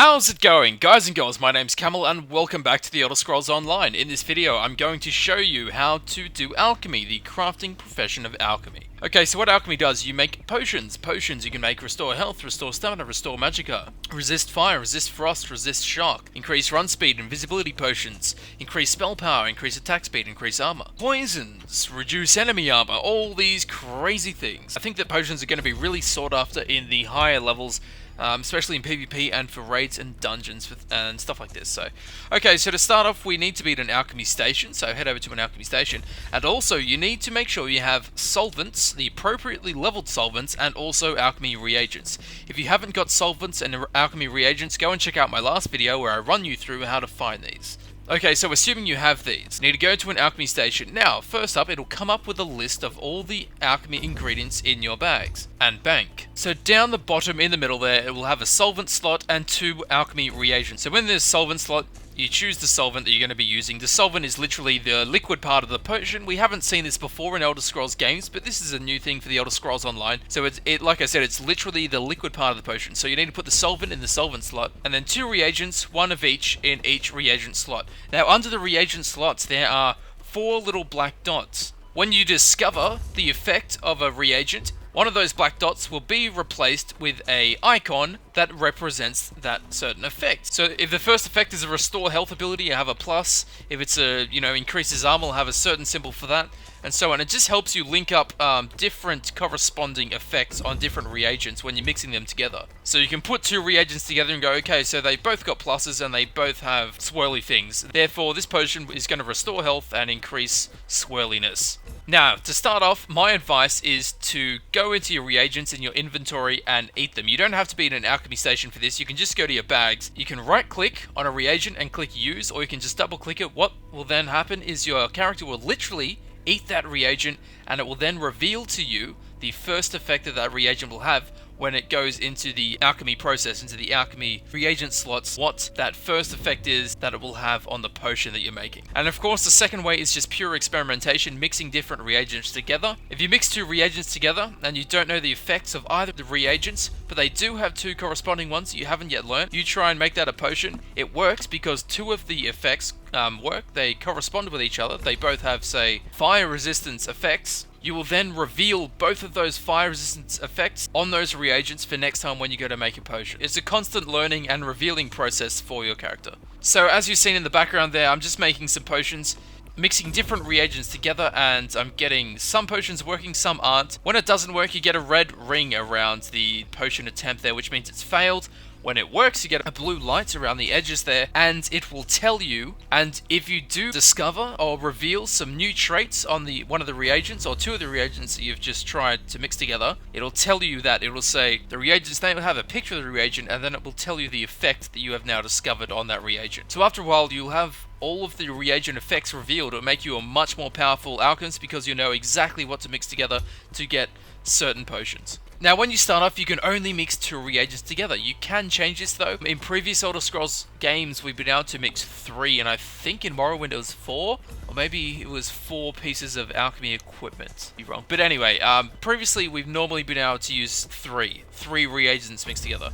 How's it going, guys and girls? My name's Camel and welcome back to the Elder Scrolls Online. In this video, I'm going to show you how to do alchemy, the crafting profession of alchemy. Okay, so what alchemy does, you make potions. Potions you can make restore health, restore stamina, restore magicka, resist fire, resist frost, resist shock, increase run speed, invisibility potions, increase spell power, increase attack speed, increase armor. Poisons, reduce enemy armor, all these crazy things. I think that potions are going to be really sought after in the higher levels, especially in PvP and for raids and dungeons and stuff like this. So to start off, we need to be at an alchemy station, so head over to an alchemy station. And also, you need to make sure you have solvents, the appropriately leveled solvents, and also alchemy reagents. If you haven't got solvents and alchemy reagents, go and check out my last video where I run you through how to find these. Okay, so assuming you have these, you need to go to an alchemy station. Now, first up, it'll come up with a list of all the alchemy ingredients in your bags and bank. So down the bottom in the middle there, it will have a solvent slot and 2 alchemy reagents. So when there's solvent slot, you choose the solvent that you're going to be using. The solvent is literally the liquid part of the potion. We haven't seen this before in Elder Scrolls games, but this is a new thing for the Elder Scrolls Online. So like I said, it's literally the liquid part of the potion. So you need to put the solvent in the solvent slot, and then 2 reagents, 1 of each in each reagent slot. Now under the reagent slots, there are 4 little black dots. When you discover the effect of a reagent, one of those black dots will be replaced with an icon that represents that certain effect. So if the first effect is a restore health ability, you have a plus. If it's a, increases armor, you'll have a certain symbol for that, and so on. It just helps you link up different corresponding effects on different reagents when you're mixing them together. So you can put 2 reagents together and go, okay, so they both got pluses and they both have swirly things. Therefore, this potion is going to restore health and increase swirliness. Now, to start off, my advice is to go into your reagents in your inventory and eat them. You don't have to be in an alchemy station for this. You can just go to your bags. You can right-click on a reagent and click use, or you can just double-click it. What will then happen is your character will literally eat that reagent, and it will then reveal to you the first effect that that reagent will have when it goes into the alchemy process, into the alchemy reagent slots, what that first effect is that it will have on the potion that you're making. And of course, the second way is just pure experimentation, mixing different reagents together. If you mix 2 reagents together and you don't know the effects of either of the reagents, but they do have 2 corresponding ones that you haven't yet learned, you try and make that a potion. It works because 2 of the effects work. They correspond with each other. They both have, say, fire resistance effects. You will then reveal both of those fire resistance effects on those reagents for next time when you go to make a potion. It's a constant learning and revealing process for your character. So as you've seen in the background there, I'm just making some potions, mixing different reagents together, and I'm getting some potions working, some aren't. When it doesn't work, you get a red ring around the potion attempt there, which means it's failed. When it works, you get a blue light around the edges there, and it will tell you, and if you do discover or reveal some new traits on one of the reagents, or 2 of the reagents that you've just tried to mix together, it'll tell you that. It will say the reagent's name, will have a picture of the reagent, and then it will tell you the effect that you have now discovered on that reagent. So after a while, you'll have all of the reagent effects revealed. It'll make you a much more powerful alchemist because you know exactly what to mix together to get certain potions. Now, when you start off, you can only mix 2 reagents together. You can change this, though. In previous Elder Scrolls games, we've been able to mix 3, and I think in Morrowind it was 4, or maybe it was 4 pieces of alchemy equipment. You're wrong. But anyway, previously we've normally been able to use 3 reagents mixed together.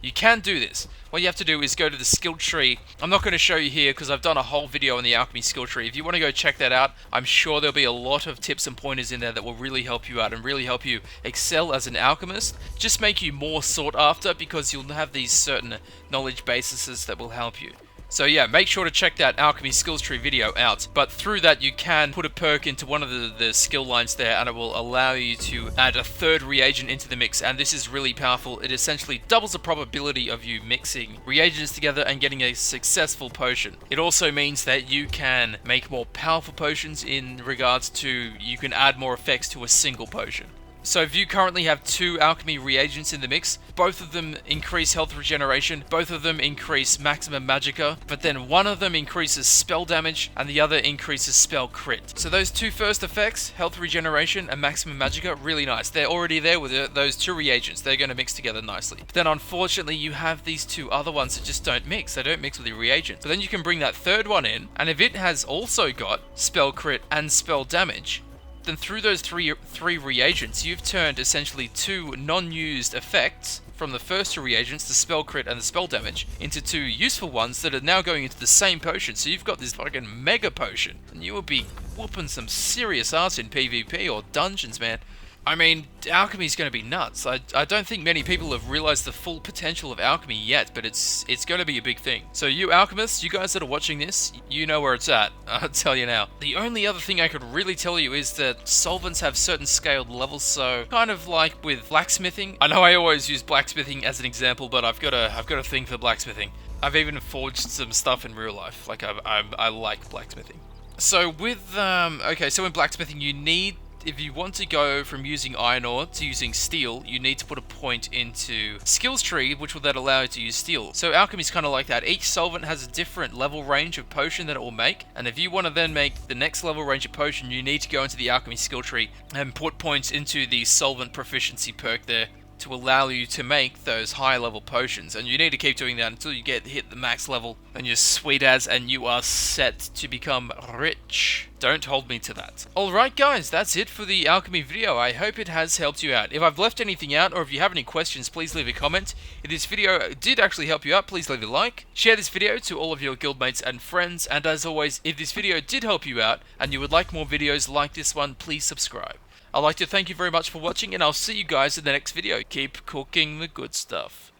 You can do this. What you have to do is go to the skill tree. I'm not going to show you here because I've done a whole video on the alchemy skill tree. If you want to go check that out, I'm sure there'll be a lot of tips and pointers in there that will really help you out and really help you excel as an alchemist. Just make you more sought after because you'll have these certain knowledge bases that will help you. So yeah, make sure to check that alchemy skills tree video out. But through that, you can put a perk into one of the skill lines there, and it will allow you to add a 3rd reagent into the mix. And this is really powerful. It essentially doubles the probability of you mixing reagents together and getting a successful potion. It also means that you can make more powerful potions in regards to you can add more effects to a single potion. So if you currently have 2 alchemy reagents in the mix, both of them increase health regeneration, both of them increase maximum magicka, but then one of them increases spell damage and the other increases spell crit. So those 2 first effects, health regeneration and maximum magicka, really nice. They're already there with those 2 reagents. They're going to mix together nicely. But then unfortunately you have these 2 other ones that just don't mix. They don't mix with the reagent. So then you can bring that 3rd one in, and if it has also got spell crit and spell damage, then through those three reagents, you've turned essentially 2 non-used effects from the first two reagents, the spell crit and the spell damage, into two useful ones that are now going into the same potion. So you've got this fucking mega potion, and you will be whooping some serious ass in PvP or dungeons, man. I mean, alchemy's going to be nuts. I don't think many people have realized the full potential of alchemy yet, but it's going to be a big thing. So you alchemists, you guys that are watching this, you know where it's at. I'll tell you now. The only other thing I could really tell you is that solvents have certain scaled levels, so kind of like with blacksmithing. I know I always use blacksmithing as an example, but I've got a thing for blacksmithing. I've even forged some stuff in real life. Like I like blacksmithing. So with so in blacksmithing you need, if you want to go from using iron ore to using steel, you need to put a point into skills tree, which will then allow you to use steel. So alchemy is kind of like that. Each solvent has a different level range of potion that it will make, and if you want to then make the next level range of potion, you need to go into the alchemy skill tree and put points into the solvent proficiency perk there to allow you to make those high level potions, and you need to keep doing that until you hit the max level and you're sweet as, and you are set to become rich. Don't hold me to that. Alright guys, that's it for the alchemy video. I hope it has helped you out. If I've left anything out or if you have any questions, please leave a comment. If this video did actually help you out, please leave a like. Share this video to all of your guildmates and friends, and as always, if this video did help you out and you would like more videos like this one, please subscribe. I'd like to thank you very much for watching, and I'll see you guys in the next video. Keep cooking the good stuff.